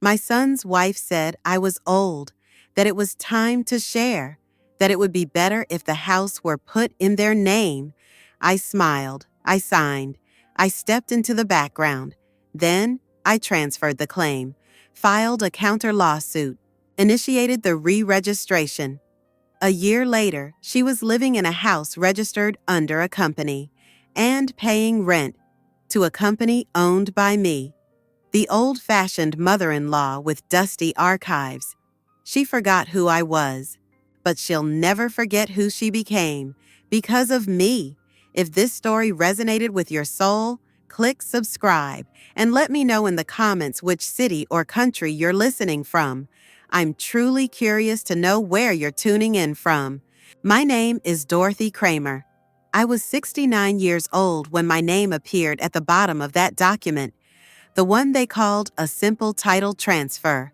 My son's wife said I was old, that it was time to share, that it would be better if the house were put in their name. I smiled. I signed. I stepped into the background. Then I transferred the claim, filed a counter lawsuit, initiated the re-registration. A year later, she was living in a house registered under a company and paying rent to a company owned by me. The old-fashioned mother-in-law with dusty archives. She forgot who I was, but she'll never forget who she became because of me. If this story resonated with your soul, click subscribe and let me know in the comments which city or country you're listening from. I'm truly curious to know where you're tuning in from. My name is Dorothy Kramer. I was 69 years old when my name appeared at the bottom of that document, the one they called a simple title transfer.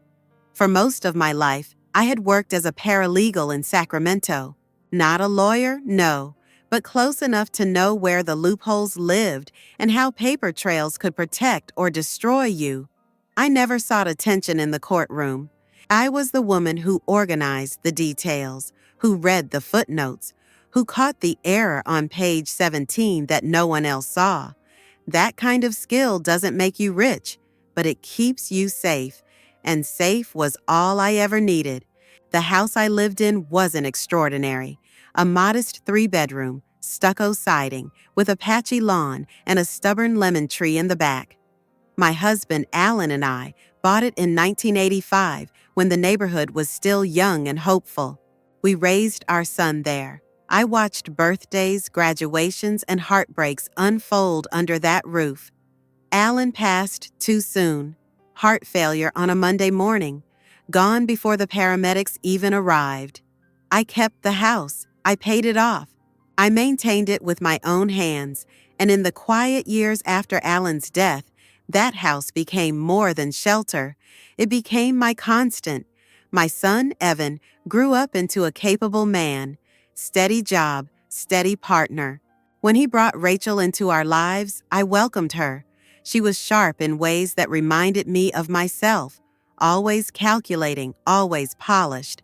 For most of my life, I had worked as a paralegal in Sacramento. Not a lawyer, no, but close enough to know where the loopholes lived and how paper trails could protect or destroy you. I never sought attention in the courtroom. I was the woman who organized the details, who read the footnotes, who caught the error on page 17 that no one else saw. That kind of skill doesn't make you rich, but it keeps you safe. And safe was all I ever needed. The house I lived in wasn't extraordinary. A modest 3-bedroom, stucco siding, with a patchy lawn and a stubborn lemon tree in the back. My husband, Alan, and I bought it in 1985 when the neighborhood was still young and hopeful. We raised our son there. I watched birthdays, graduations, and heartbreaks unfold under that roof. Alan passed too soon. Heart failure on a Monday morning, gone before the paramedics even arrived. I kept the house. I paid it off. I maintained it with my own hands, and in the quiet years after Alan's death, that house became more than shelter. It became my constant. My son, Evan, grew up into a capable man. Steady job, steady partner. When he brought Rachel into our lives, I welcomed her. She was sharp in ways that reminded me of myself, always calculating, always polished.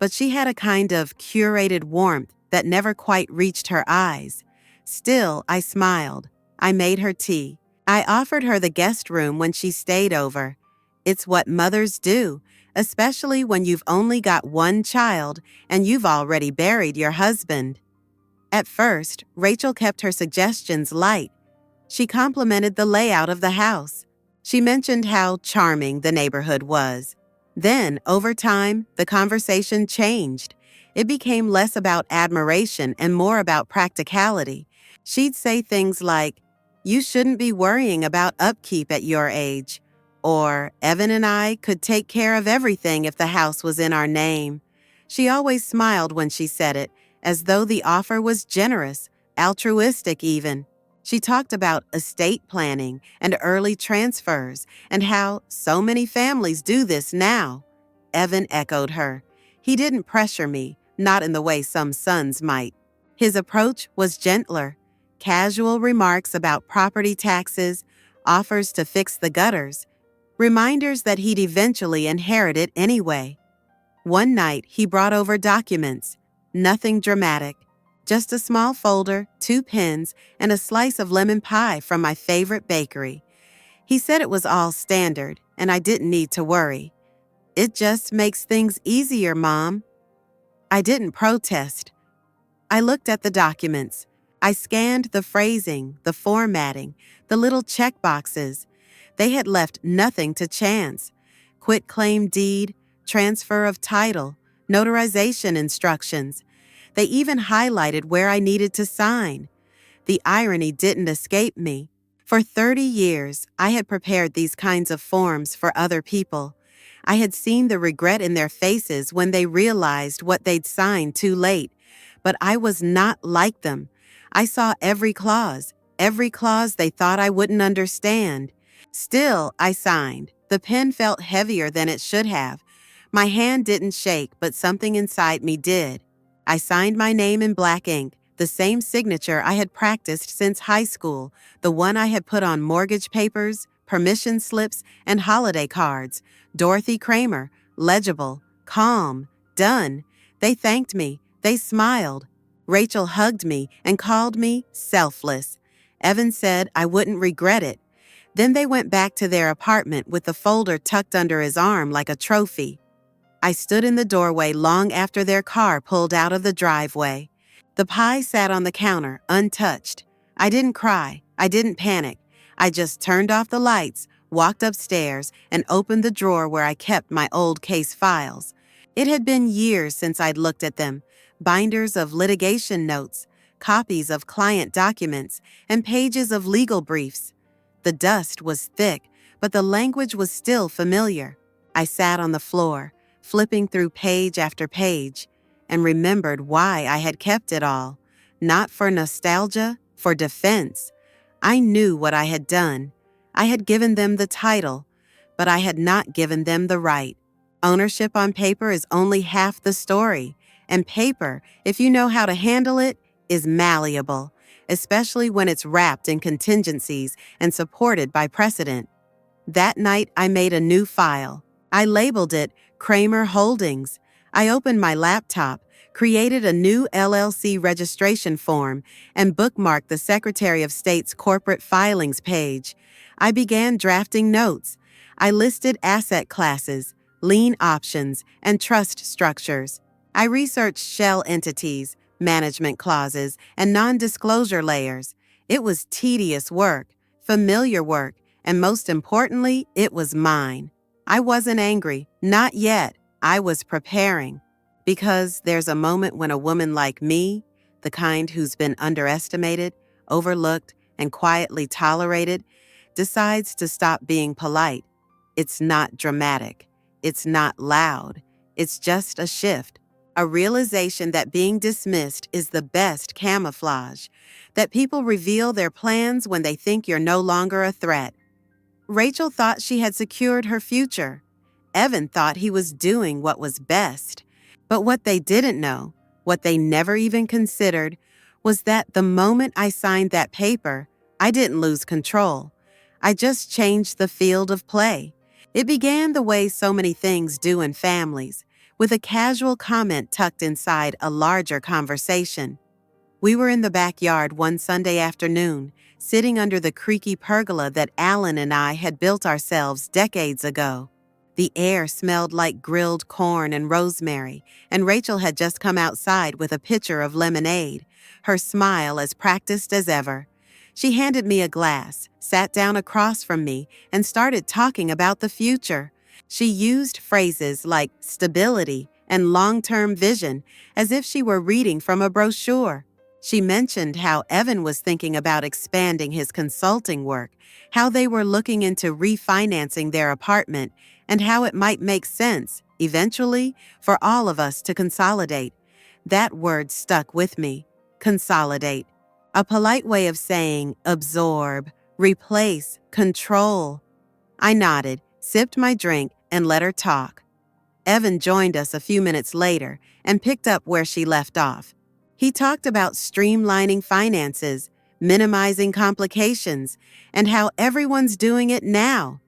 But she had a kind of curated warmth that never quite reached her eyes. Still, I smiled. I made her tea. I offered her the guest room when she stayed over. It's what mothers do, especially when you've only got one child and you've already buried your husband. At first, Rachel kept her suggestions light. She complimented the layout of the house. She mentioned how charming the neighborhood was. Then, over time, the conversation changed. It became less about admiration and more about practicality. She'd say things like, "You shouldn't be worrying about upkeep at your age," or "Evan and I could take care of everything if the house was in our name." She always smiled when she said it, as though the offer was generous, altruistic even. She talked about estate planning and early transfers and how so many families do this now. Evan echoed her. He didn't pressure me, not in the way some sons might. His approach was gentler. Casual remarks about property taxes, offers to fix the gutters, reminders that he'd eventually inherit it anyway. One night, he brought over documents. Nothing dramatic. Just a small folder, 2 pens, and a slice of lemon pie from my favorite bakery. He said it was all standard, and I didn't need to worry. "It just makes things easier, Mom." I didn't protest. I looked at the documents. I scanned the phrasing, the formatting, the little check boxes. They had left nothing to chance. Quitclaim deed, transfer of title, notarization instructions. They even highlighted where I needed to sign. The irony didn't escape me. For 30 years, I had prepared these kinds of forms for other people. I had seen the regret in their faces when they realized what they'd signed too late. But I was not like them. I saw every clause they thought I wouldn't understand. Still, I signed. The pen felt heavier than it should have. My hand didn't shake, but something inside me did. I signed my name in black ink, the same signature I had practiced since high school, the one I had put on mortgage papers, permission slips, and holiday cards. Dorothy Kramer, legible, calm, done. They thanked me. They smiled. Rachel hugged me and called me selfless. Evan said I wouldn't regret it. Then they went back to their apartment with the folder tucked under his arm like a trophy. I stood in the doorway long after their car pulled out of the driveway. The pie sat on the counter, untouched. I didn't cry. I didn't panic. I just turned off the lights, walked upstairs, and opened the drawer where I kept my old case files. It had been years since I'd looked at them. Binders of litigation notes, copies of client documents, and pages of legal briefs. The dust was thick, but the language was still familiar. I sat on the floor, flipping through page after page, and remembered why I had kept it all. Not for nostalgia, for defense. I knew what I had done. I had given them the title, but I had not given them the right. Ownership on paper is only half the story, and paper, if you know how to handle it, is malleable, especially when it's wrapped in contingencies and supported by precedent. That night, I made a new file. I labeled it Kramer Holdings. I opened my laptop, created a new LLC registration form, and bookmarked the Secretary of State's corporate filings page. I began drafting notes. I listed asset classes, lien options, and trust structures. I researched shell entities, management clauses, and non-disclosure layers. It was tedious work, familiar work, and most importantly, it was mine. I wasn't angry, not yet. I was preparing. Because there's a moment when a woman like me, the kind who's been underestimated, overlooked, and quietly tolerated, decides to stop being polite. It's not dramatic. It's not loud. It's just a shift. A realization that being dismissed is the best camouflage, that people reveal their plans when they think you're no longer a threat. Rachel thought she had secured her future. Evan thought he was doing what was best. But what they didn't know, what they never even considered, was that the moment I signed that paper, I didn't lose control. I just changed the field of play. It began the way so many things do in families, with a casual comment tucked inside a larger conversation. We were in the backyard one Sunday afternoon, sitting under the creaky pergola that Alan and I had built ourselves decades ago. The air smelled like grilled corn and rosemary, and Rachel had just come outside with a pitcher of lemonade, her smile as practiced as ever. She handed me a glass, sat down across from me, and started talking about the future. She used phrases like stability and long-term vision as if she were reading from a brochure. She mentioned how Evan was thinking about expanding his consulting work, how they were looking into refinancing their apartment, and how it might make sense, eventually, for all of us to consolidate. That word stuck with me. Consolidate. A polite way of saying absorb, replace, control. I nodded, sipped my drink, and let her talk. Evan joined us a few minutes later and picked up where she left off. He talked about streamlining finances, minimizing complications, and how everyone's doing it now.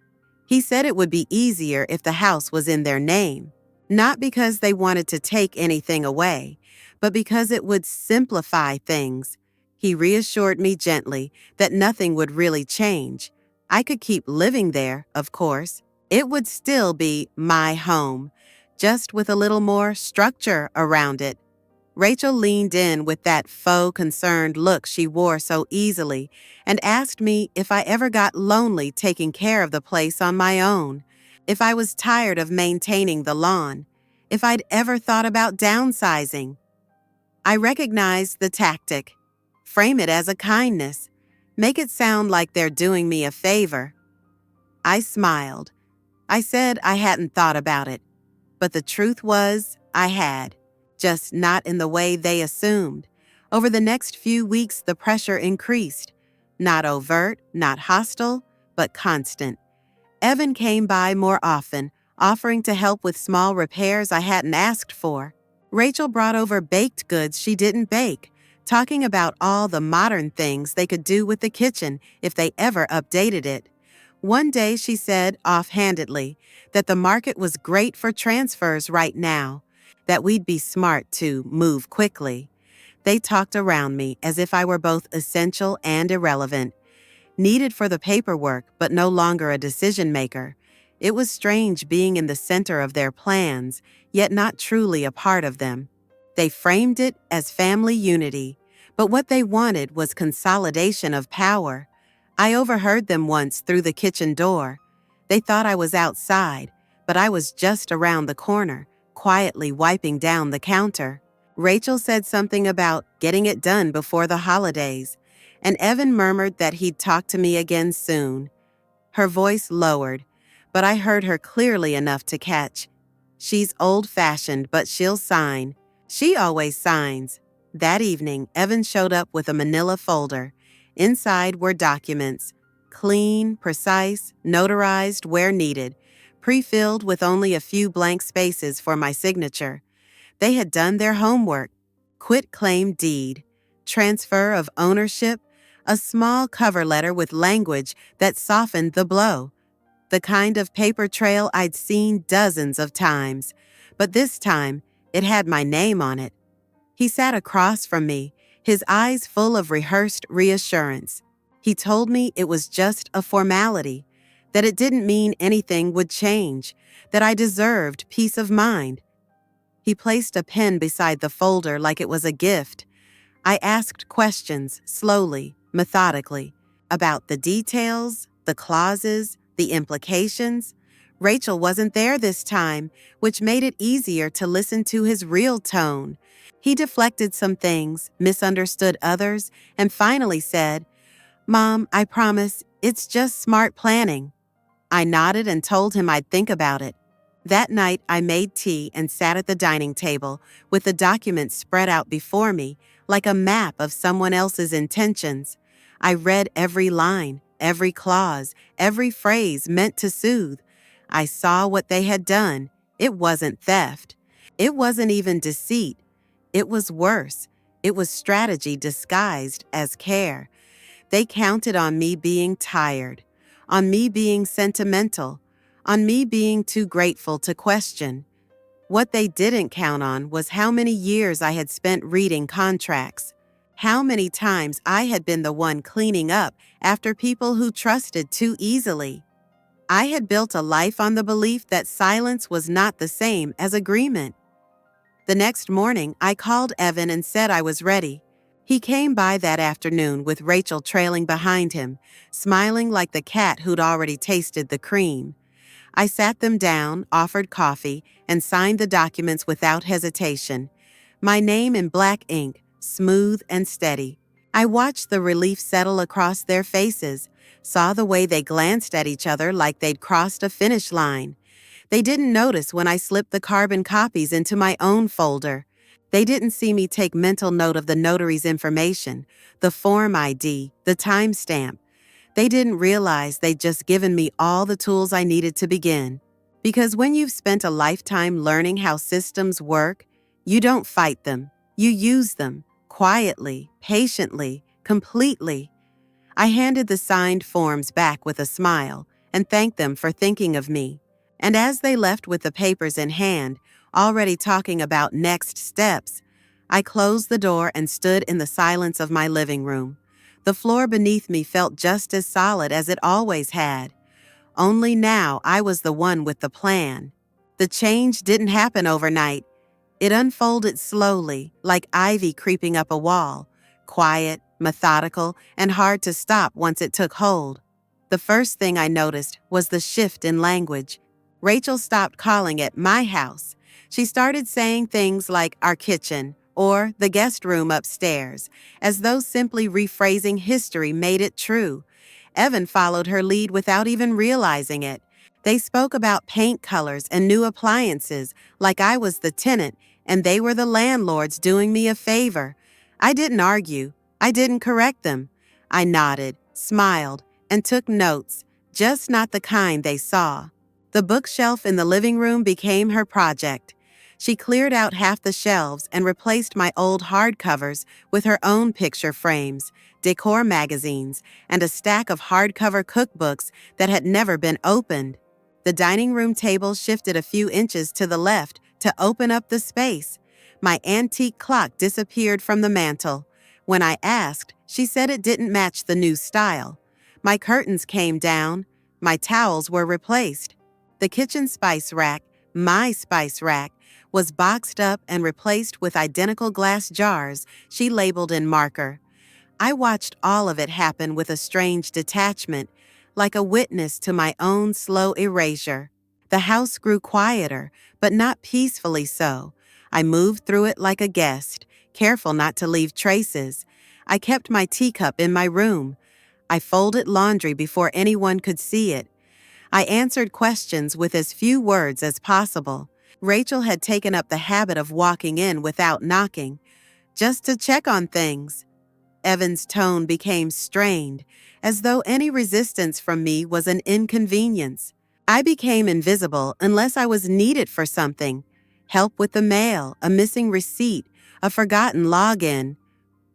He said it would be easier if the house was in their name, not because they wanted to take anything away, but because it would simplify things. He reassured me gently that nothing would really change. I could keep living there, of course. It would still be my home, just with a little more structure around it. Rachel leaned in with that faux concerned look she wore so easily and asked me if I ever got lonely taking care of the place on my own, if I was tired of maintaining the lawn, if I'd ever thought about downsizing. I recognized the tactic. Frame it as a kindness. Make it sound like they're doing me a favor. I smiled. I said I hadn't thought about it, but the truth was I had. Just not in the way they assumed. Over the next few weeks, the pressure increased. Not overt, not hostile, but constant. Evan came by more often, offering to help with small repairs I hadn't asked for. Rachel brought over baked goods she didn't bake, talking about all the modern things they could do with the kitchen if they ever updated it. One day she said offhandedly that the market was great for transfers right now, that we'd be smart to move quickly. They talked around me as if I were both essential and irrelevant, needed for the paperwork but no longer a decision maker. It was strange being in the center of their plans, yet not truly a part of them. They framed it as family unity, but what they wanted was consolidation of power. I overheard them once through the kitchen door. They thought I was outside, but I was just around the corner, quietly wiping down the counter. Rachel said something about getting it done before the holidays, and Evan murmured that he'd talk to me again soon. Her voice lowered, but I heard her clearly enough to catch. She's old-fashioned, but she'll sign. She always signs. That evening, Evan showed up with a manila folder. Inside were documents, clean, precise, notarized where needed, pre-filled with only a few blank spaces for my signature. They had done their homework. Quit-claim deed, transfer of ownership, a small cover letter with language that softened the blow. The kind of paper trail I'd seen dozens of times, but this time it had my name on it. He sat across from me, his eyes full of rehearsed reassurance. He told me it was just a formality, that it didn't mean anything would change, that I deserved peace of mind. He placed a pen beside the folder like it was a gift. I asked questions, slowly, methodically, about the details, the clauses, the implications. Rachel wasn't there this time, which made it easier to listen to his real tone. He deflected some things, misunderstood others, and finally said, "Mom, I promise, it's just smart planning." I nodded and told him I'd think about it. That night, I made tea and sat at the dining table with the documents spread out before me like a map of someone else's intentions. I read every line, every clause, every phrase meant to soothe. I saw what they had done. It wasn't theft. It wasn't even deceit. It was worse. It was strategy disguised as care. They counted on me being tired, on me being sentimental, on me being too grateful to question. What they didn't count on was how many years I had spent reading contracts, how many times I had been the one cleaning up after people who trusted too easily. I had built a life on the belief that silence was not the same as agreement. The next morning, I called Evan and said I was ready. He came by that afternoon with Rachel trailing behind him, smiling like the cat who'd already tasted the cream. I sat them down, offered coffee, and signed the documents without hesitation. My name in black ink, smooth and steady. I watched the relief settle across their faces, saw the way they glanced at each other like they'd crossed a finish line. They didn't notice when I slipped the carbon copies into my own folder. They didn't see me take mental note of the notary's information, the form ID, the timestamp. They didn't realize they'd just given me all the tools I needed to begin. Because when you've spent a lifetime learning how systems work, you don't fight them. You use them, quietly, patiently, completely. I handed the signed forms back with a smile and thanked them for thinking of me. And as they left with the papers in hand, already talking about next steps, I closed the door and stood in the silence of my living room. The floor beneath me felt just as solid as it always had. Only now I was the one with the plan. The change didn't happen overnight. It unfolded slowly, like ivy creeping up a wall, quiet, methodical, and hard to stop once it took hold. The first thing I noticed was the shift in language. Rachel stopped calling it my house. She started saying things like our kitchen or the guest room upstairs, as though simply rephrasing history made it true. Evan followed her lead without even realizing it. They spoke about paint colors and new appliances like I was the tenant and they were the landlords doing me a favor. I didn't argue. I didn't correct them. I nodded, smiled, and took notes, just not the kind they saw. The bookshelf in the living room became her project. She cleared out half the shelves and replaced my old hardcovers with her own picture frames, decor magazines, and a stack of hardcover cookbooks that had never been opened. The dining room table shifted a few inches to the left to open up the space. My antique clock disappeared from the mantel. When I asked, she said it didn't match the new style. My curtains came down. My towels were replaced. The kitchen spice rack, my spice rack, was boxed up and replaced with identical glass jars she labeled in marker. I watched all of it happen with a strange detachment, like a witness to my own slow erasure. The house grew quieter, but not peacefully so. I moved through it like a guest, careful not to leave traces. I kept my teacup in my room. I folded laundry before anyone could see it. I answered questions with as few words as possible. Rachel had taken up the habit of walking in without knocking, just to check on things. Evan's tone became strained, as though any resistance from me was an inconvenience. I became invisible unless I was needed for something. Help with the mail, a missing receipt, a forgotten login.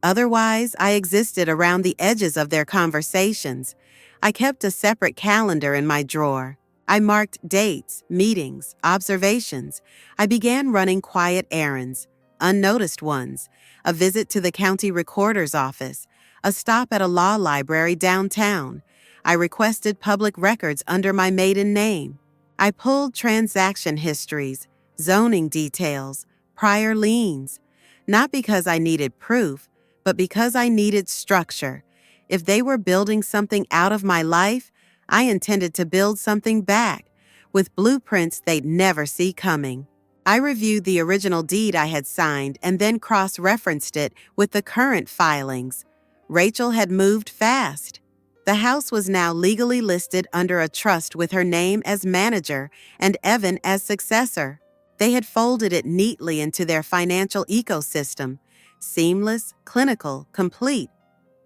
Otherwise, I existed around the edges of their conversations. I kept a separate calendar in my drawer. I marked dates, meetings, observations. I began running quiet errands, unnoticed ones, a visit to the county recorder's office, a stop at a law library downtown. I requested public records under my maiden name. I pulled transaction histories, zoning details, prior liens, not because I needed proof, but because I needed structure. If they were building something out of my life, I intended to build something back, with blueprints they'd never see coming. I reviewed the original deed I had signed and then cross-referenced it with the current filings. Rachel had moved fast. The house was now legally listed under a trust with her name as manager and Evan as successor. They had folded it neatly into their financial ecosystem, seamless, clinical, complete.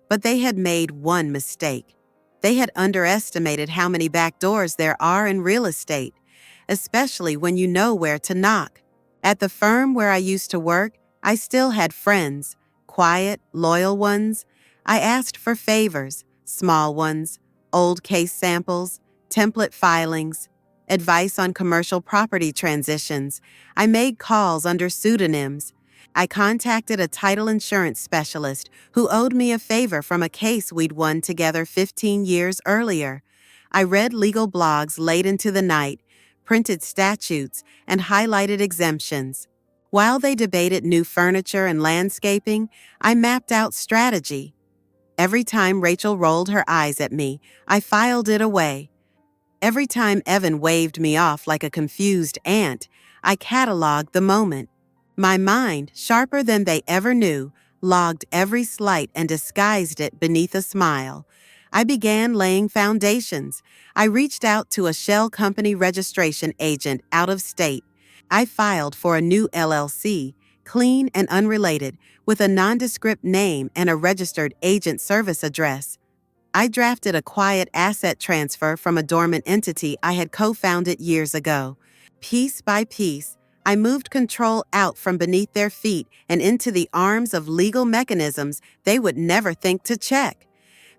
But they had made one mistake. They had underestimated how many back doors there are in real estate, especially when you know where to knock. At the firm where I used to work, I still had friends, quiet, loyal ones. I asked for favors, small ones, old case samples, template filings, advice on commercial property transitions. I made calls under pseudonyms. I contacted a title insurance specialist who owed me a favor from a case we'd won together 15 years earlier. I read legal blogs late into the night, printed statutes, and highlighted exemptions. While they debated new furniture and landscaping, I mapped out strategy. Every time Rachel rolled her eyes at me, I filed it away. Every time Evan waved me off like a confused ant, I cataloged the moment. My mind, sharper than they ever knew, logged every slight and disguised it beneath a smile. I began laying foundations. I reached out to a shell company registration agent out of state. I filed for a new LLC, clean and unrelated, with a nondescript name and a registered agent service address. I drafted a quiet asset transfer from a dormant entity I had co-founded years ago. Piece by piece, I moved control out from beneath their feet and into the arms of legal mechanisms they would never think to check.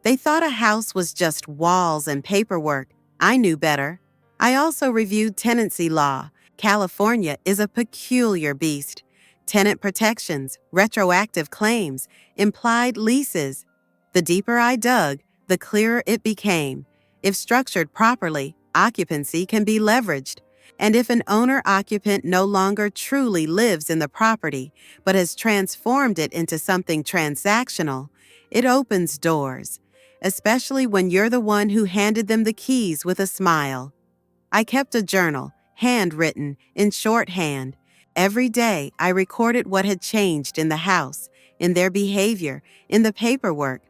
They thought a house was just walls and paperwork. I knew better. I also reviewed tenancy law. California is a peculiar beast. Tenant protections, retroactive claims, implied leases. The deeper I dug, the clearer it became. If structured properly, occupancy can be leveraged. And if an owner-occupant no longer truly lives in the property, but has transformed it into something transactional, it opens doors, especially when you're the one who handed them the keys with a smile. I kept a journal, handwritten, in shorthand. Every day, I recorded what had changed in the house, in their behavior, in the paperwork.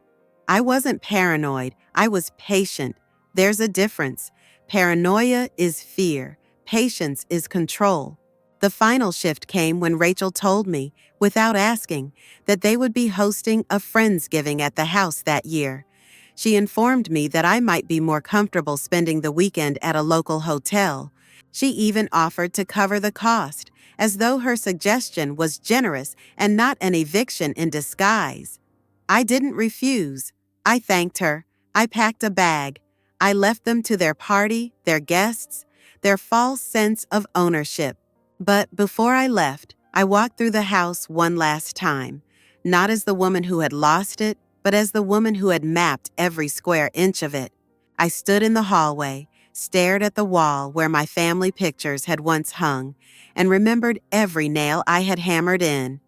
I wasn't paranoid. I was patient. There's a difference. Paranoia is fear. Patience is control. The final shift came when Rachel told me, without asking, that they would be hosting a Friendsgiving at the house that year. She informed me that I might be more comfortable spending the weekend at a local hotel. She even offered to cover the cost, as though her suggestion was generous and not an eviction in disguise. I didn't refuse. I thanked her. I packed a bag. I left them to their party, their guests, their false sense of ownership. But before I left, I walked through the house one last time, not as the woman who had lost it, but as the woman who had mapped every square inch of it. I stood in the hallway, stared at the wall where my family pictures had once hung, and remembered every nail I had hammered in,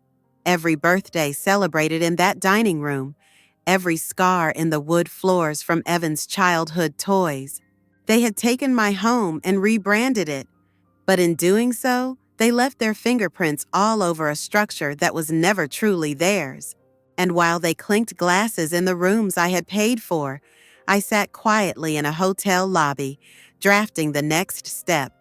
every birthday celebrated in that dining room, every scar in the wood floors from Evan's childhood toys. They had taken my home and rebranded it, but in doing so, they left their fingerprints all over a structure that was never truly theirs. And while they clinked glasses in the rooms I had paid for, I sat quietly in a hotel lobby, drafting the next step.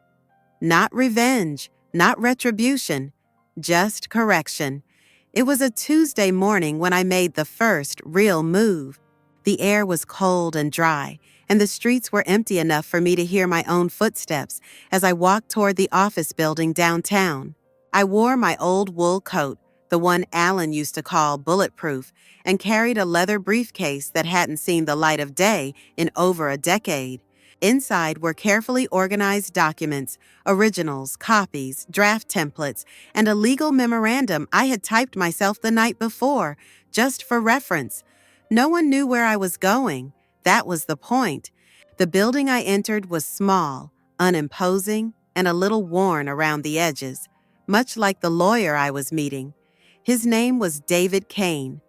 Not revenge, not retribution, just correction. It was a Tuesday morning when I made the first real move. The air was cold and dry, and the streets were empty enough for me to hear my own footsteps as I walked toward the office building downtown. I wore my old wool coat, the one Alan used to call bulletproof, and carried a leather briefcase that hadn't seen the light of day in over a decade. Inside were carefully organized documents, originals, copies, draft templates, and a legal memorandum I had typed myself the night before, just for reference. No one knew where I was going. That was the point. The building I entered was small, unimposing, and a little worn around the edges, much like the lawyer I was meeting. His name was David Kane.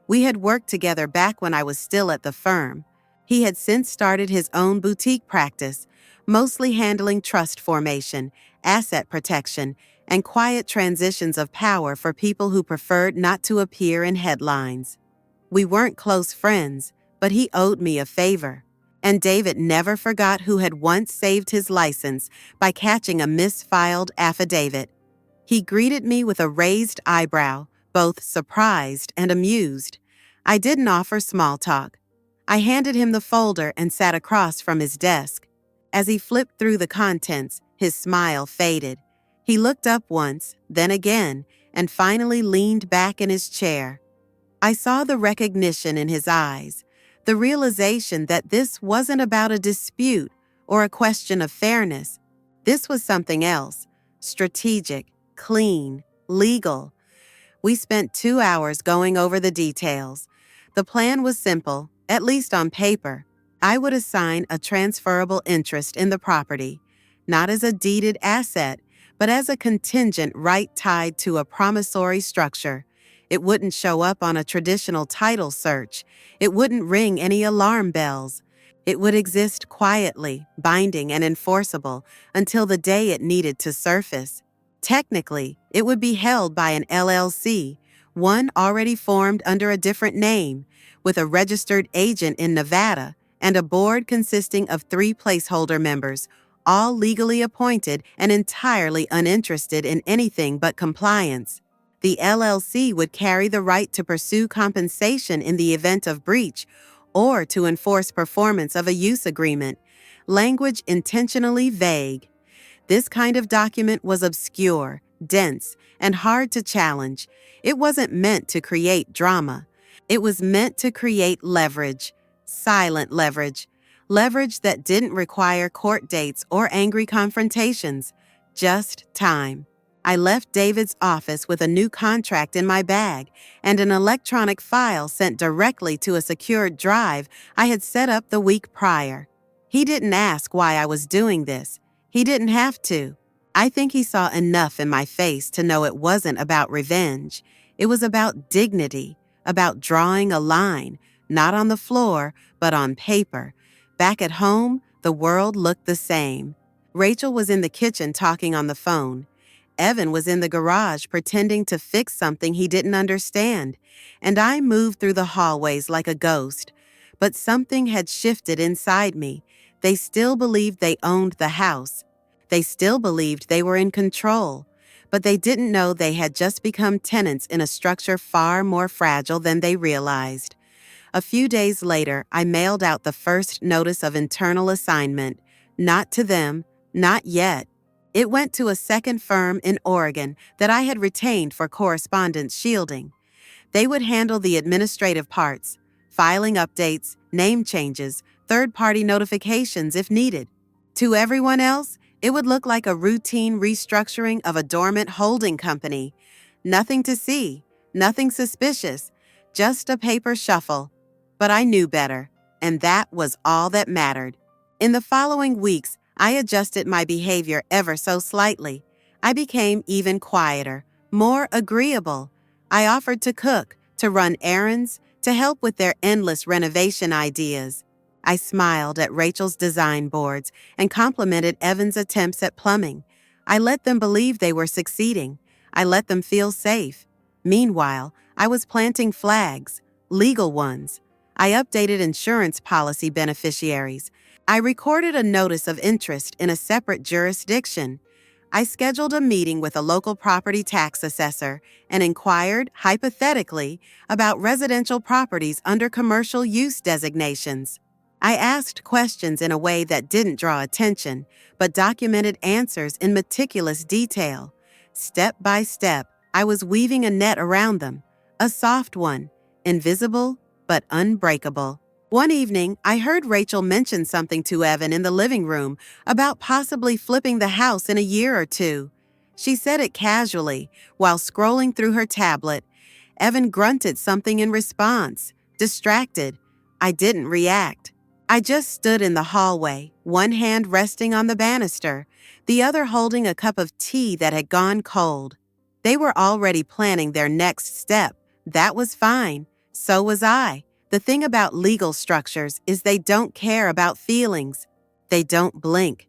We had worked together back when I was still at the firm. He had since started his own boutique practice, mostly handling trust formation, asset protection, and quiet transitions of power for people who preferred not to appear in headlines. We weren't close friends, but he owed me a favor. And David never forgot who had once saved his license by catching a misfiled affidavit. He greeted me with a raised eyebrow, both surprised and amused. I didn't offer small talk. I handed him the folder and sat across from his desk. As he flipped through the contents, his smile faded. He looked up once, then again, and finally leaned back in his chair. I saw the recognition in his eyes, the realization that this wasn't about a dispute or a question of fairness. This was something else, strategic, clean, legal. We spent 2 hours going over the details. The plan was simple, at least on paper. I would assign a transferable interest in the property, not as a deeded asset, but as a contingent right tied to a promissory structure. It wouldn't show up on a traditional title search. It wouldn't ring any alarm bells. It would exist quietly, binding and enforceable until the day it needed to surface. Technically, it would be held by an LLC, one already formed under a different name, with a registered agent in Nevada and a board consisting of 3 placeholder members, all legally appointed and entirely uninterested in anything but compliance. The LLC would carry the right to pursue compensation in the event of breach or to enforce performance of a use agreement, language intentionally vague. This kind of document was obscure, dense, and hard to challenge. It wasn't meant to create drama. It was meant to create leverage, silent leverage, leverage that didn't require court dates or angry confrontations, just time. I left David's office with a new contract in my bag and an electronic file sent directly to a secured drive I had set up the week prior. He didn't ask why I was doing this. He didn't have to. I think he saw enough in my face to know it wasn't about revenge. It was about dignity, about drawing a line, not on the floor, but on paper. Back at home, the world looked the same. Rachel was in the kitchen talking on the phone. Evan was in the garage pretending to fix something he didn't understand, and I moved through the hallways like a ghost. But something had shifted inside me. They still believed they owned the house. They still believed they were in control, but they didn't know they had just become tenants in a structure far more fragile than they realized. A few days later, I mailed out the first notice of internal assignment. Not to them, not yet. It went to a second firm in Oregon that I had retained for correspondence shielding. They would handle the administrative parts, filing updates, name changes, third-party notifications if needed. To everyone else, it would look like a routine restructuring of a dormant holding company. Nothing to see, nothing suspicious, just a paper shuffle. But I knew better, and that was all that mattered. In the following weeks, I adjusted my behavior ever so slightly. I became even quieter, more agreeable. I offered to cook, to run errands, to help with their endless renovation ideas. I smiled at Rachel's design boards and complimented Evan's attempts at plumbing. I let them believe they were succeeding. I let them feel safe. Meanwhile, I was planting flags, legal ones. I updated insurance policy beneficiaries. I recorded a notice of interest in a separate jurisdiction. I scheduled a meeting with a local property tax assessor and inquired, hypothetically, about residential properties under commercial use designations. I asked questions in a way that didn't draw attention, but documented answers in meticulous detail. Step by step, I was weaving a net around them, a soft one, invisible but unbreakable. One evening, I heard Rachel mention something to Evan in the living room about possibly flipping the house in a year or two. She said it casually, while scrolling through her tablet. Evan grunted something in response, distracted. I didn't react. I just stood in the hallway, one hand resting on the banister, the other holding a cup of tea that had gone cold. They were already planning their next step. That was fine. So was I. The thing about legal structures is they don't care about feelings. They don't blink.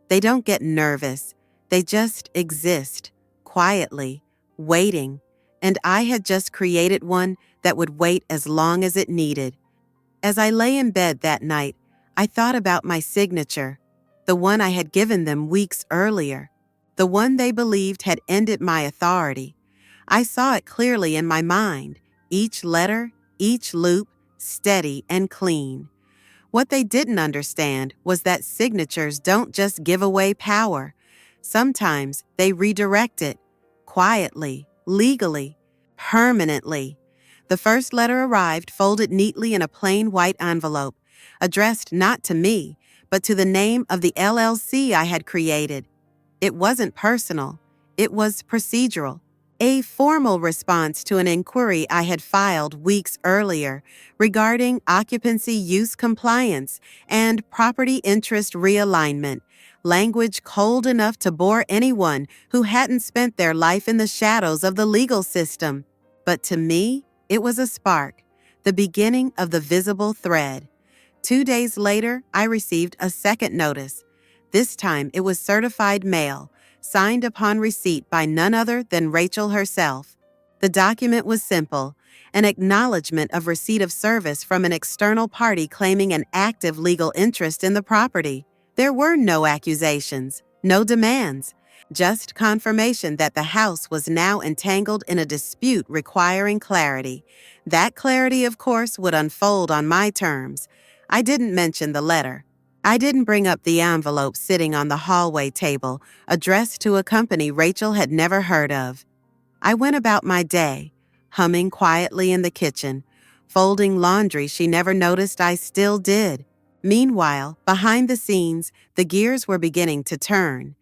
They don't get nervous. They just exist, quietly, waiting. And I had just created one that would wait as long as it needed. As I lay in bed that night, I thought about my signature, the one I had given them weeks earlier, the one they believed had ended my authority. I saw it clearly in my mind, each letter, each loop, steady and clean. What they didn't understand was that signatures don't just give away power. Sometimes they redirect it, quietly, legally, permanently. The first letter arrived folded neatly in a plain white envelope, addressed not to me, but to the name of the LLC I had created. It wasn't personal. It was procedural. A formal response to an inquiry I had filed weeks earlier regarding occupancy use compliance and property interest realignment, language cold enough to bore anyone who hadn't spent their life in the shadows of the legal system. But to me, it was a spark, the beginning of the visible thread. 2 days later, I received a second notice. This time it was certified mail, signed upon receipt by none other than Rachel herself. The document was simple, an acknowledgement of receipt of service from an external party claiming an active legal interest in the property. There were no accusations, no demands, just confirmation that the house was now entangled in a dispute requiring clarity. That clarity, of course, would unfold on my terms. I didn't mention the letter. I didn't bring up the envelope sitting on the hallway table, addressed to a company Rachel had never heard of. I went about my day, humming quietly in the kitchen, folding laundry she never noticed I still did. Meanwhile, behind the scenes, the gears were beginning to turn.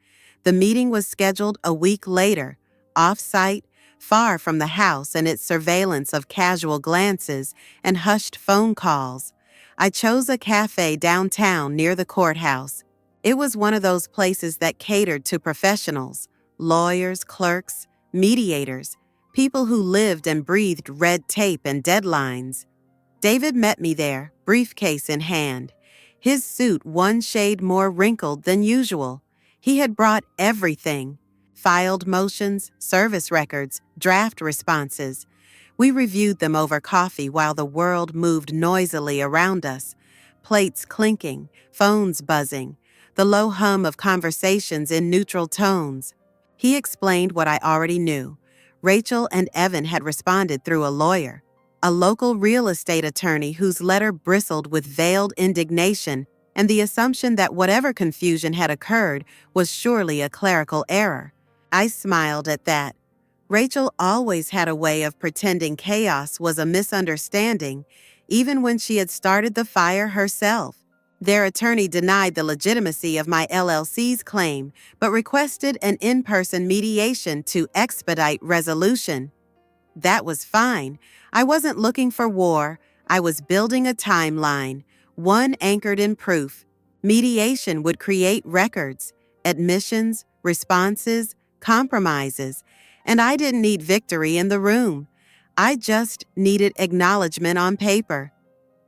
The meeting was scheduled a week later, off-site, far from the house and its surveillance of casual glances and hushed phone calls. I chose a cafe downtown near the courthouse. It was one of those places that catered to professionals, lawyers, clerks, mediators, people who lived and breathed red tape and deadlines. David met me there, briefcase in hand, his suit one shade more wrinkled than usual. He had brought everything: filed motions, service records, draft responses. We reviewed them over coffee while the world moved noisily around us, plates clinking, phones buzzing, the low hum of conversations in neutral tones. He explained what I already knew. Rachel and Evan had responded through a lawyer, a local real estate attorney whose letter bristled with veiled indignation and the assumption that whatever confusion had occurred was surely a clerical error. I smiled at that. Rachel always had a way of pretending chaos was a misunderstanding, even when she had started the fire herself. Their attorney denied the legitimacy of my LLC's claim, but requested an in-person mediation to expedite resolution. That was fine. I wasn't looking for war. I was building a timeline, one anchored in proof. Mediation would create records, admissions, responses, compromises, and I didn't need victory in the room. I just needed acknowledgement on paper.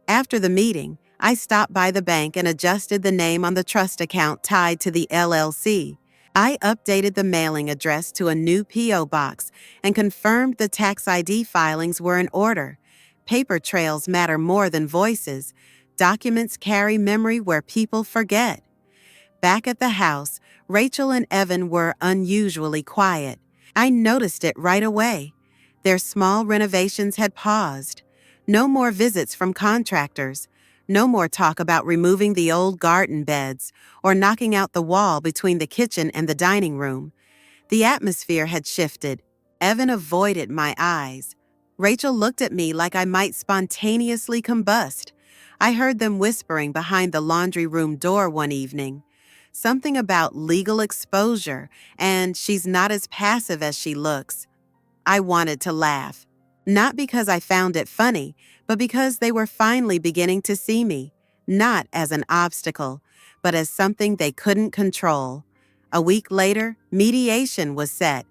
After the meeting, I stopped by the bank and adjusted the name on the trust account tied to the LLC. I updated the mailing address to a new P.O. box and confirmed the tax ID filings were in order. Paper trails matter more than voices. Documents carry memory where people forget. Back at the house, Rachel and Evan were unusually quiet. I noticed it right away. Their small renovations had paused. No more visits from contractors. No more talk about removing the old garden beds or knocking out the wall between the kitchen and the dining room. The atmosphere had shifted. Evan avoided my eyes. Rachel looked at me like I might spontaneously combust. I heard them whispering behind the laundry room door one evening. Something about legal exposure, and she's not as passive as she looks. I wanted to laugh. Not because I found it funny, but because they were finally beginning to see me, not as an obstacle, but as something they couldn't control. A week later, mediation was set.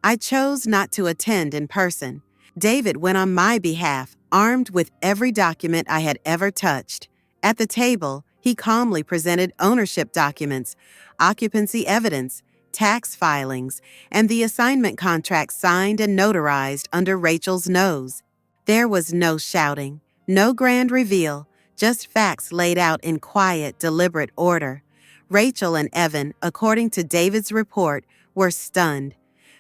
I chose not to attend in person. David went on my behalf, armed with every document I had ever touched. At the table, he calmly presented ownership documents, occupancy evidence, tax filings, and the assignment contract signed and notarized under Rachel's nose. There was no shouting, no grand reveal, just facts laid out in quiet, deliberate order. Rachel and Evan, according to David's report, were stunned.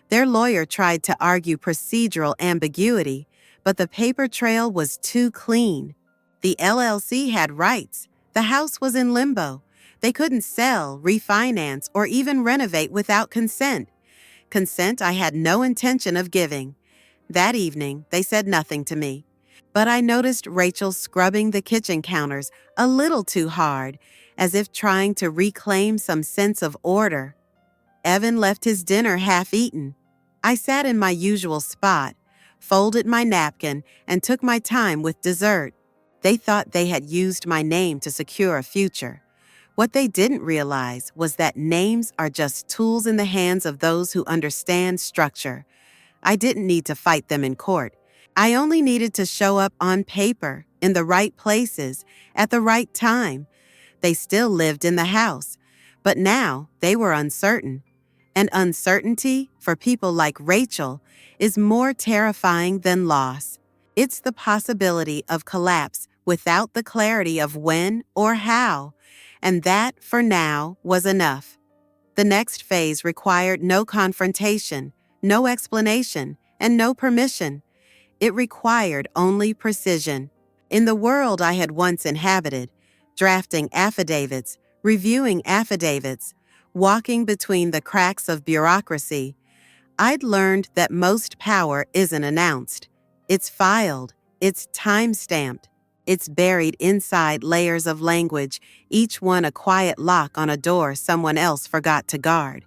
Their lawyer tried to argue procedural ambiguity, but the paper trail was too clean. The LLC had rights. The house was in limbo. They couldn't sell, refinance, or even renovate without consent. Consent I had no intention of giving. That evening, they said nothing to me. But I noticed Rachel scrubbing the kitchen counters a little too hard, as if trying to reclaim some sense of order. Evan left his dinner half-eaten. I sat in my usual spot, folded my napkin, and took my time with dessert. They thought they had used my name to secure a future. What they didn't realize was that names are just tools in the hands of those who understand structure. I didn't need to fight them in court. I only needed to show up on paper, in the right places, at the right time. They still lived in the house, but now they were uncertain. And uncertainty, for people like Rachel, is more terrifying than loss. It's the possibility of collapse without the clarity of when or how. And that, for now, was enough. The next phase required no confrontation, no explanation, and no permission. It required only precision. In the world I had once inhabited, drafting affidavits, reviewing affidavits, walking between the cracks of bureaucracy, I'd learned that most power isn't announced. It's filed, it's time-stamped, it's buried inside layers of language, each one a quiet lock on a door someone else forgot to guard.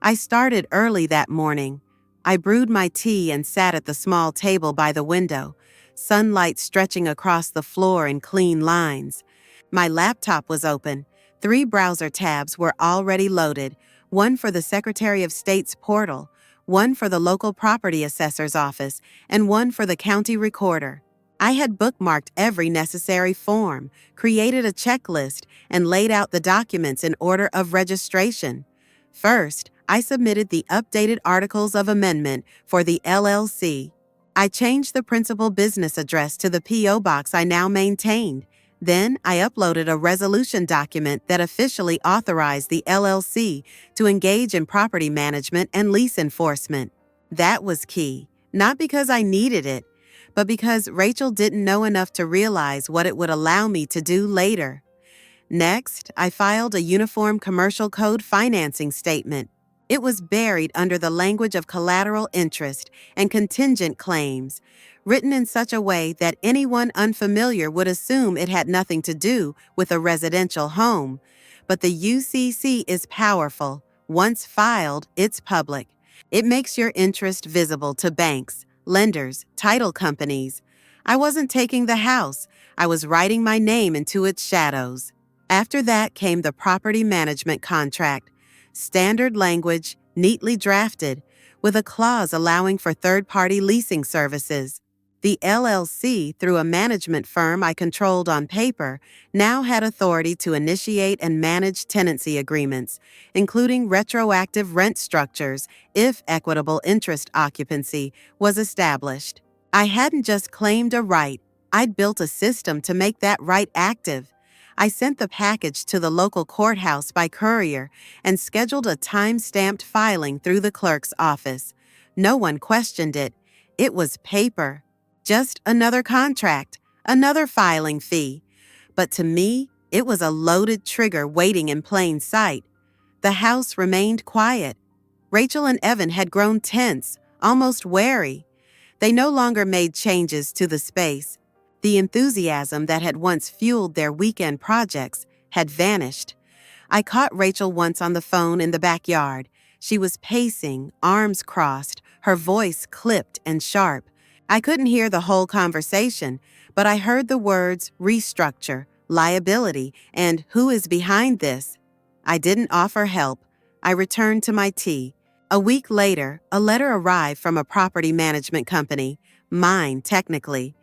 I started early that morning. I brewed my tea and sat at the small table by the window, sunlight stretching across the floor in clean lines. My laptop was open. 3 browser tabs were already loaded, one for the Secretary of State's portal, one for the local property assessor's office, and one for the county recorder. I had bookmarked every necessary form, created a checklist, and laid out the documents in order of registration. First, I submitted the updated Articles of Amendment for the LLC. I changed the principal business address to the P.O. box I now maintained. Then, I uploaded a resolution document that officially authorized the LLC to engage in property management and lease enforcement. That was key, not because I needed it, but because Rachel didn't know enough to realize what it would allow me to do later. Next, I filed a Uniform Commercial Code financing statement. It was buried under the language of collateral interest and contingent claims, written in such a way that anyone unfamiliar would assume it had nothing to do with a residential home. But the UCC is powerful. Once filed, it's public. It makes your interest visible to banks, lenders, title companies. I wasn't taking the house. I was writing my name into its shadows. After that came the property management contract, standard language, neatly drafted, with a clause allowing for third-party leasing services. The LLC, through a management firm I controlled on paper, now had authority to initiate and manage tenancy agreements, including retroactive rent structures if equitable interest occupancy was established. I hadn't just claimed a right, I'd built a system to make that right active. I sent the package to the local courthouse by courier and scheduled a time-stamped filing through the clerk's office. No one questioned it. It was paper. Just another contract, another filing fee. But to me, it was a loaded trigger waiting in plain sight. The house remained quiet. Rachel and Evan had grown tense, almost wary. They no longer made changes to the space. The enthusiasm that had once fueled their weekend projects had vanished. I caught Rachel once on the phone in the backyard. She was pacing, arms crossed, her voice clipped and sharp. I couldn't hear the whole conversation, but I heard the words restructure, liability, and who is behind this. I didn't offer help. I returned to my tea. A week later, a letter arrived from a property management company, mine technically.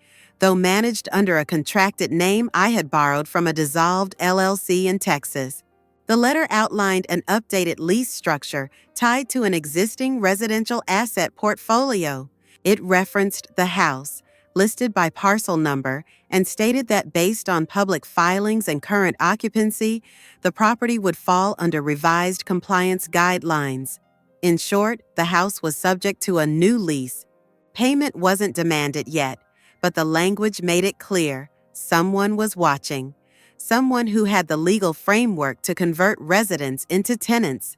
Though managed under a contracted name I had borrowed from a dissolved LLC in Texas. The letter outlined an updated lease structure tied to an existing residential asset portfolio. It referenced the house, listed by parcel number, and stated that based on public filings and current occupancy, the property would fall under revised compliance guidelines. In short, the house was subject to a new lease. Payment wasn't demanded yet, but the language made it clear someone was watching, someone who had the legal framework to convert residents into tenants.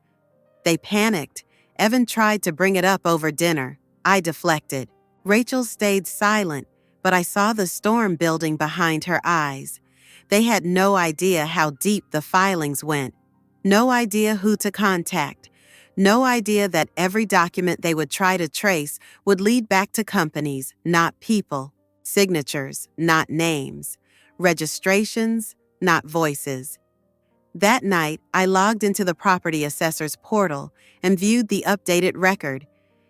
They panicked. Evan tried to bring it up over dinner. I deflected. Rachel stayed silent, but I saw the storm building behind her eyes. They had no idea how deep the filings went, no idea who to contact, no idea that every document they would try to trace would lead back to companies, not people. Signatures, not names. Registrations, not voices. That night, I logged into the property assessor's portal and viewed the updated record.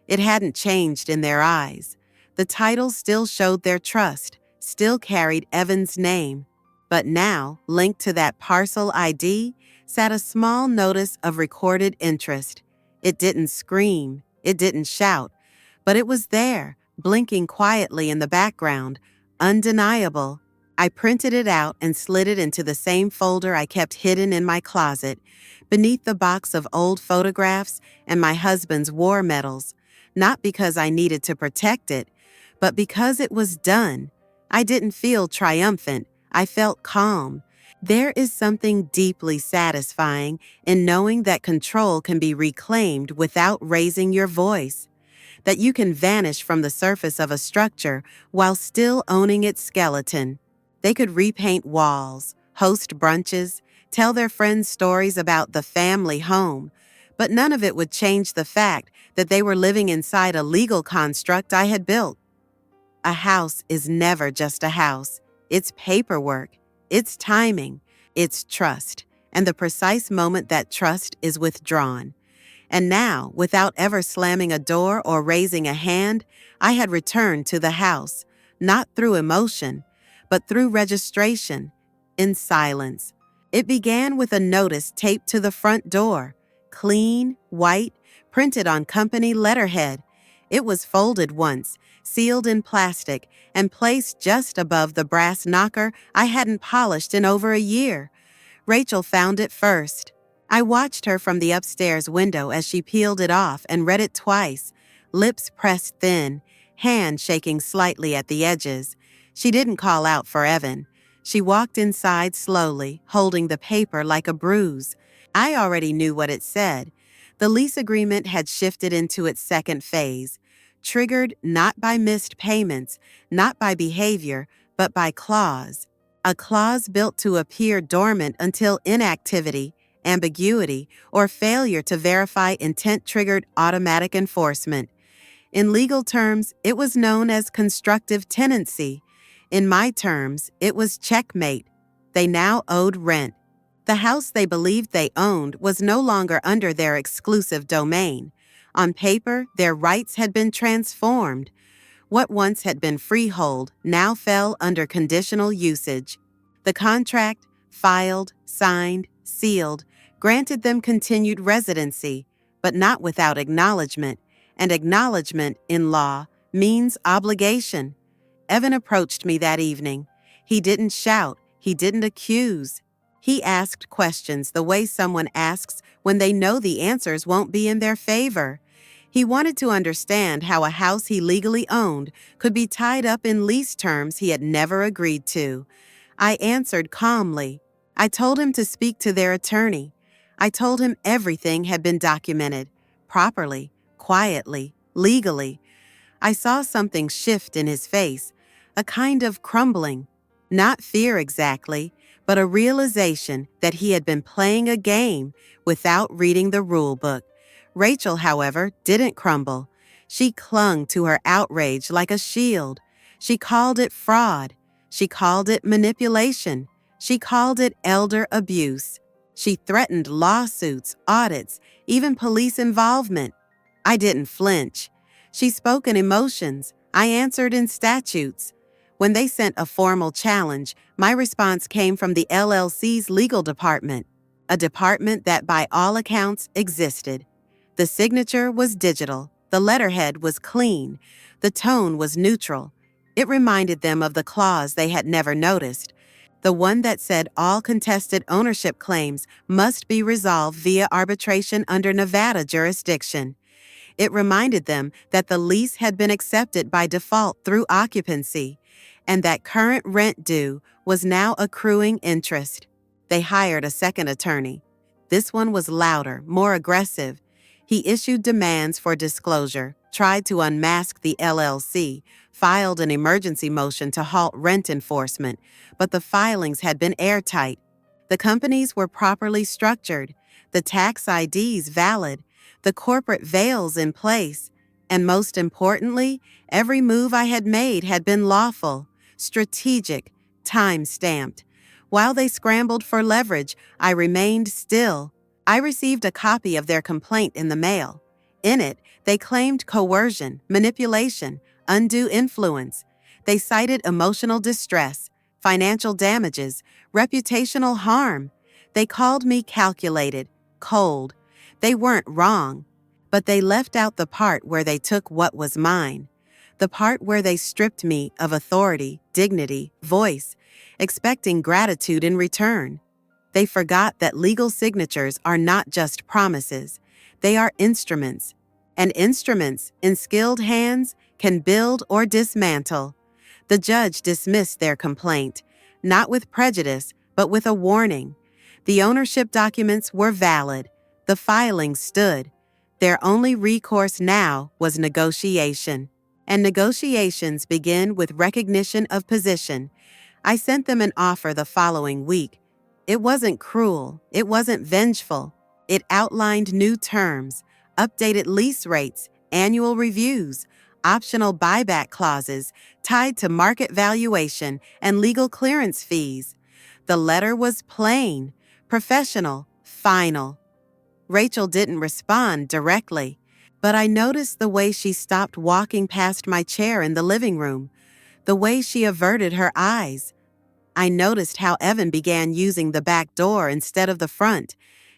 It hadn't changed in their eyes. The title still showed their trust, still carried Evan's name. But now, linked to that parcel ID, sat a small notice of recorded interest. It didn't scream, it didn't shout, but it was there, blinking quietly in the background, undeniable. I printed it out and slid it into the same folder I kept hidden in my closet, beneath the box of old photographs and my husband's war medals, not because I needed to protect it, but because it was done. I didn't feel triumphant. I felt calm. There is something deeply satisfying in knowing that control can be reclaimed without raising your voice, that you can vanish from the surface of a structure while still owning its skeleton. They could repaint walls, host brunches, tell their friends stories about the family home, but none of it would change the fact that they were living inside a legal construct I had built. A house is never just a house. It's paperwork, it's timing, it's trust, and the precise moment that trust is withdrawn. And now, without ever slamming a door or raising a hand, I had returned to the house, not through emotion, but through registration, in silence. It began with a notice taped to the front door, clean, white, printed on company letterhead. It was folded once, sealed in plastic, and placed just above the brass knocker I hadn't polished in over a year. Rachel found it first. I watched her from the upstairs window as she peeled it off and read it twice, lips pressed thin, hand shaking slightly at the edges. She didn't call out for Evan. She walked inside slowly, holding the paper like a bruise. I already knew what it said. The lease agreement had shifted into its second phase, triggered not by missed payments, not by behavior, but by clause. A clause built to appear dormant until inactivity, ambiguity, or failure to verify intent triggered automatic enforcement. In legal terms, it was known as constructive tenancy. In my terms, it was checkmate. They now owed rent. The house they believed they owned was no longer under their exclusive domain. On paper, their rights had been transformed. What once had been freehold now fell under conditional usage. The contract, filed, signed, sealed, granted them continued residency, but not without acknowledgement, and acknowledgement in law means obligation. Evan approached me that evening. He didn't shout, he didn't accuse. He asked questions the way someone asks when they know the answers won't be in their favor. He wanted to understand how a house he legally owned could be tied up in lease terms he had never agreed to. I answered calmly. I told him to speak to their attorney. I told him everything had been documented, properly, quietly, legally. I saw something shift in his face, a kind of crumbling. Not fear exactly, but a realization that he had been playing a game without reading the rule book. Rachel, however, didn't crumble. She clung to her outrage like a shield. She called it fraud. She called it manipulation. She called it elder abuse. She threatened lawsuits, audits, even police involvement. I didn't flinch. She spoke in emotions. I answered in statutes. When they sent a formal challenge, my response came from the LLC's legal department, a department that by all accounts existed. The signature was digital. The letterhead was clean. The tone was neutral. It reminded them of the clause they had never noticed, the one that said all contested ownership claims must be resolved via arbitration under Nevada jurisdiction. It reminded them that the lease had been accepted by default through occupancy, and that current rent due was now accruing interest. They hired a second attorney. This one was louder, more aggressive. He issued demands for disclosure, tried to unmask the LLC, filed an emergency motion to halt rent enforcement, but the filings had been airtight. The companies were properly structured, the tax IDs valid, the corporate veils in place, and most importantly, every move I had made had been lawful, strategic, time-stamped. While they scrambled for leverage, I remained still. I received a copy of their complaint in the mail. In it, they claimed coercion, manipulation, undue influence. They cited emotional distress, financial damages, reputational harm. They called me calculated, cold. They weren't wrong, but they left out the part where they took what was mine, the part where they stripped me of authority, dignity, voice, expecting gratitude in return. They forgot that legal signatures are not just promises, they are instruments, and instruments in skilled hands can build or dismantle. The judge dismissed their complaint, not with prejudice, but with a warning. The ownership documents were valid. The filings stood. Their only recourse now was negotiation. And negotiations begin with recognition of position. I sent them an offer the following week. It wasn't cruel. It wasn't vengeful. It outlined new terms, updated lease rates, annual reviews, optional buyback clauses tied to market valuation and legal clearance fees. The letter was plain, professional, final. Rachel didn't respond directly, but I noticed the way she stopped walking past my chair in the living room, the way she averted her eyes. I noticed how Evan began using the back door instead of the front,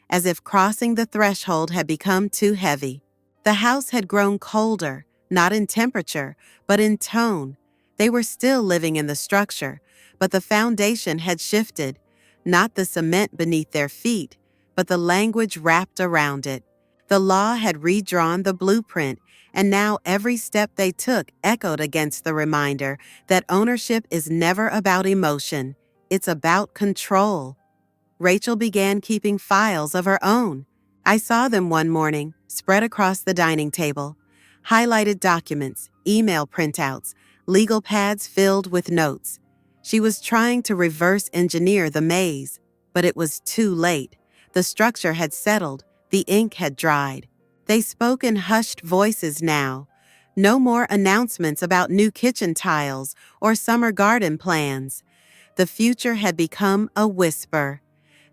as if crossing the threshold had become too heavy. The house had grown colder, not in temperature, but in tone. They were still living in the structure, but the foundation had shifted, not the cement beneath their feet, but the language wrapped around it. The law had redrawn the blueprint, and now every step they took echoed against the reminder that ownership is never about emotion, It's about control. Rachel began keeping files of her own. I saw them one morning, spread across the dining table. Highlighted documents, email printouts, legal pads filled with notes. She was trying to reverse engineer the maze, but it was too late. The structure had settled, the ink had dried. They spoke in hushed voices now. No more announcements about new kitchen tiles or summer garden plans. The future had become a whisper.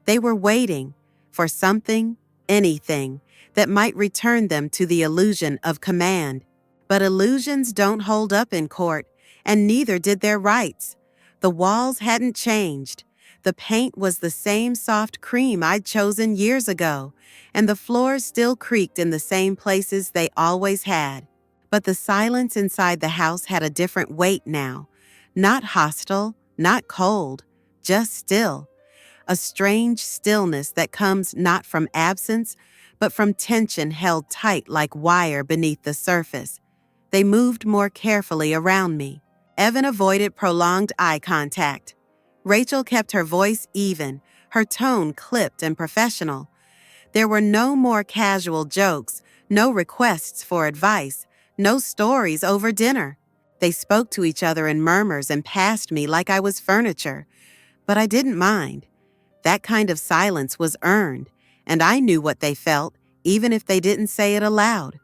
They were waiting for something, anything, that might return them to the illusion of command. But illusions don't hold up in court, and neither did their rights. The walls hadn't changed. The paint was the same soft cream I'd chosen years ago, and the floors still creaked in the same places they always had. But the silence inside the house had a different weight now. Not hostile, not cold, just still. A strange stillness that comes not from absence, but from tension held tight like wire beneath the surface. They moved more carefully around me. Evan avoided prolonged eye contact. Rachel kept her voice even, her tone clipped and professional. There were no more casual jokes, no requests for advice, no stories over dinner. They spoke to each other in murmurs and passed me like I was furniture. But I didn't mind. That kind of silence was earned, and I knew what they felt, even if they didn't say it aloud.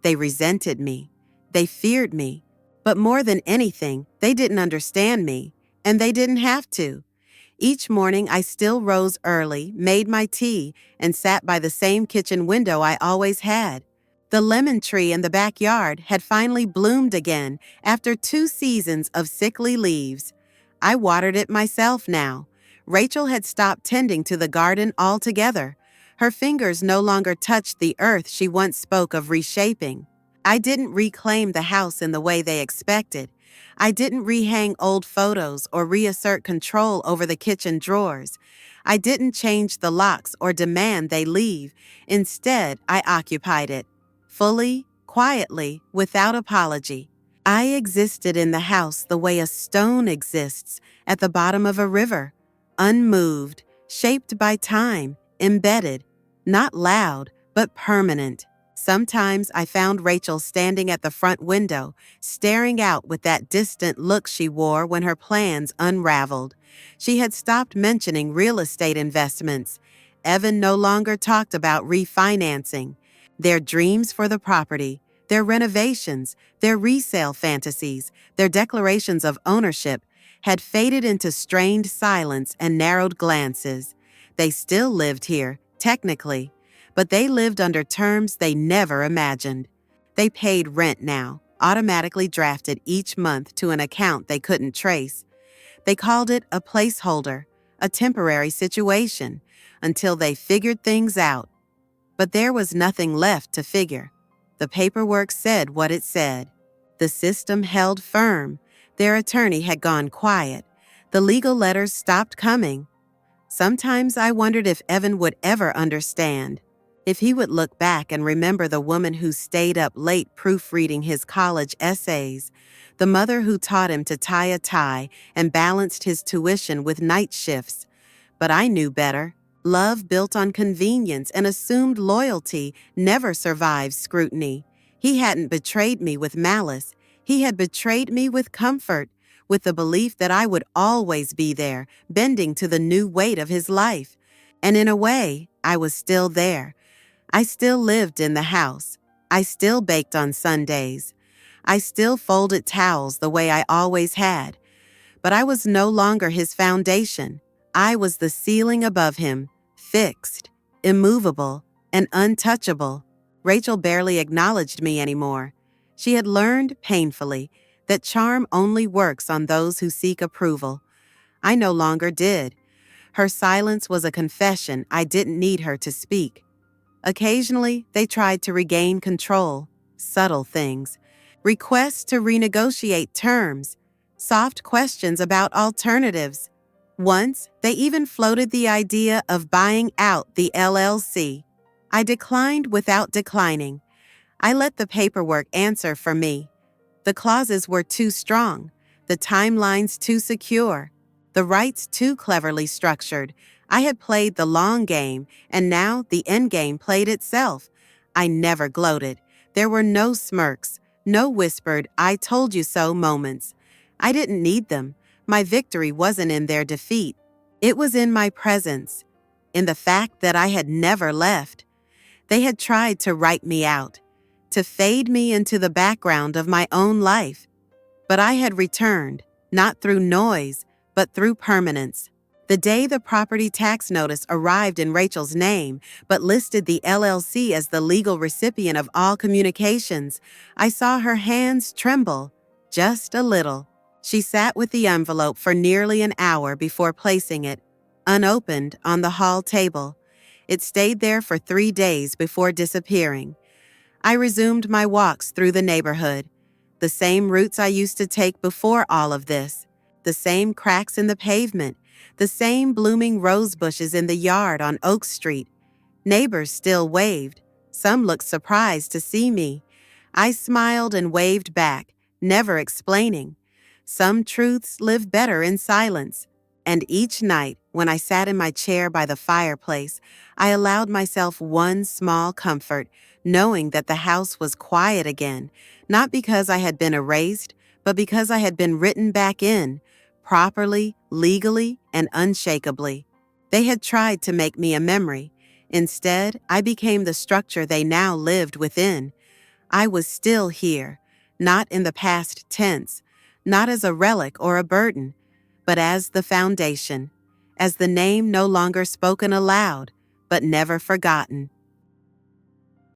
They resented me. They feared me. But more than anything, they didn't understand me, and they didn't have to. Each morning, I still rose early, made my tea, and sat by the same kitchen window I always had. The lemon tree in the backyard had finally bloomed again after 2 seasons of sickly leaves. I watered it myself now. Rachel had stopped tending to the garden altogether. Her fingers no longer touched the earth she once spoke of reshaping. I didn't reclaim the house in the way they expected. I didn't rehang old photos or reassert control over the kitchen drawers. I didn't change the locks or demand they leave. Instead, I occupied it. Fully, quietly, without apology. I existed in the house the way a stone exists at the bottom of a river. Unmoved, shaped by time, embedded, not loud, but permanent. Sometimes I found Rachel standing at the front window, staring out with that distant look she wore when her plans unraveled. She had stopped mentioning real estate investments. Evan no longer talked about refinancing. Their dreams for the property, their renovations, their resale fantasies, their declarations of ownership had faded into strained silence and narrowed glances. They still lived here, technically, but they lived under terms they never imagined. They paid rent now, automatically drafted each month to an account they couldn't trace. They called it a placeholder, a temporary situation, until they figured things out. But there was nothing left to figure. The paperwork said what it said. The system held firm. Their attorney had gone quiet. The legal letters stopped coming. Sometimes I wondered if Evan would ever understand. If he would look back and remember the woman who stayed up late proofreading his college essays, the mother who taught him to tie a tie and balanced his tuition with night shifts. But I knew better. Love built on convenience and assumed loyalty never survives scrutiny. He hadn't betrayed me with malice. He had betrayed me with comfort, with the belief that I would always be there, bending to the new weight of his life. And in a way, I was still there. I still lived in the house. I still baked on Sundays. I still folded towels the way I always had. But I was no longer his foundation. I was the ceiling above him, fixed, immovable, and untouchable. Rachel barely acknowledged me anymore. She had learned, painfully, that charm only works on those who seek approval. I no longer did. Her silence was a confession I didn't need her to speak. Occasionally, they tried to regain control, subtle things, requests to renegotiate terms, soft questions about alternatives. Once, they even floated the idea of buying out the LLC. I declined without declining. I let the paperwork answer for me. The clauses were too strong, the timelines too secure. the rights too cleverly structured. I had played the long game, and now the end game played itself. I never gloated. There were no smirks, no whispered, "I told you so" moments. I didn't need them. My victory wasn't in their defeat. It was in my presence, in the fact that I had never left. They had tried to write me out, to fade me into the background of my own life. But I had returned, not through noise, but through permanence. The day the property tax notice arrived in Rachel's name, but listed the LLC as the legal recipient of all communications, I saw her hands tremble, just a little. She sat with the envelope for nearly an hour before placing it, unopened, on the hall table. It stayed there for 3 days before disappearing. I resumed my walks through the neighborhood, the same routes I used to take before all of this, the same cracks in the pavement, the same blooming rose bushes in the yard on Oak Street. Neighbors still waved. Some looked surprised to see me. I smiled and waved back, never explaining. Some truths live better in silence. And each night, when I sat in my chair by the fireplace, I allowed myself one small comfort, knowing that the house was quiet again, not because I had been erased, but because I had been written back in, properly, legally, and unshakably. They had tried to make me a memory. Instead, I became the structure they now lived within. I was still here, not in the past tense, not as a relic or a burden, but as the foundation, as the name no longer spoken aloud, but never forgotten.